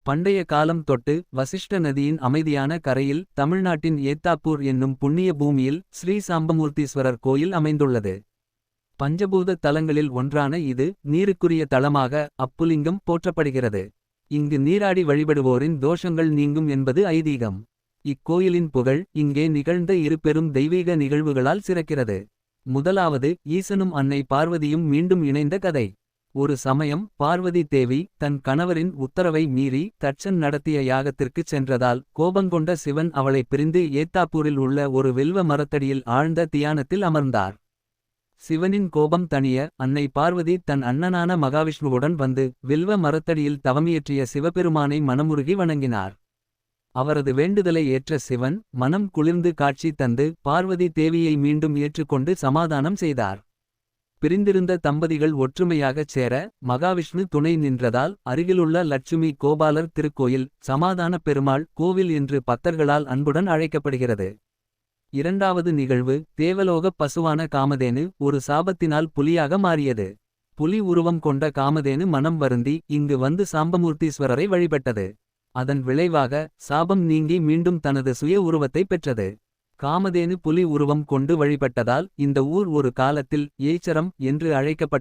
பண்டைய காலம் தொட்டு வசிஷ்ட நதியின் அமைதியான கரையில் தமிழ்நாட்டின் ஏத்தாப்பூர் என்னும் புண்ணிய பூமியில் ஸ்ரீ சாம்பமூர்த்தீஸ்வரர் கோயில் அமைந்துள்ளது. பஞ்சபூத தலங்களில் ஒன்றான இது நீருக்குரிய தலமாக அப்புலிங்கம் போற்றப்படுகிறது. இங்கு நீராடி வழிபடுவோரின் தோஷங்கள் நீங்கும் என்பது ஐதீகம். இக்கோயிலின் புகழ் இங்கே நிகழ்ந்த இரு பெரும் தெய்வீக நிகழ்வுகளால் சிறக்கிறது. முதலாவது ஈசனும் அன்னை பார்வதியும் மீண்டும் இணைந்த கதை. ஒரு சமயம் பார்வதி தேவி தன் கணவரின் உத்தரவை மீறி தட்சன் நடத்திய யாகத்திற்குச் சென்றதால் கோபங்கொண்ட சிவன் அவளை பிரிந்து ஏத்தாப்பூரில் உள்ள ஒரு வில்வ மரத்தடியில் ஆழ்ந்த தியானத்தில் அமர்ந்தார். சிவனின் கோபம் தணிய அன்னை பார்வதி தன் அண்ணனான மகாவிஷ்ணுவுடன் வந்து வில்வ மரத்தடியில் தவமியற்றிய சிவபெருமானை மனமுருகி வணங்கினார். அவரது வேண்டுதலை ஏற்ற சிவன் மனம் குளிர்ந்து காட்சி தந்து பார்வதி தேவியை மீண்டும் ஏற்றுக்கொண்டு சமாதானம் செய்தார். பிரிந்திருந்த தம்பதிகள் ஒற்றுமையாகச் சேர மகாவிஷ்ணு துணை நின்றதால் அருகிலுள்ள லட்சுமி கோபாலர் திருக்கோயில் சமாதானப் பெருமாள் கோவில் என்று பக்தர்களால் அன்புடன் அழைக்கப்படுகிறது. இரண்டாவது நிகழ்வு தேவலோகப் பசுவான காமதேனு ஒரு சாபத்தினால் புலியாக மாறியது. புலி உருவம் கொண்ட காமதேனு மனம் வருந்தி இங்கு வந்து சாம்பமூர்த்தீஸ்வரரை வழிபட்டது. அதன் விளைவாக சாபம் நீங்கி மீண்டும் தனது சுய உருவத்தை பெற்றது. காமதேனு புலி உருவம் கொண்டு வழிபட்டதால் இந்த ஊர் ஒரு காலத்தில் ஏய்ச்சரம் என்று அழைக்கப்பட்டது.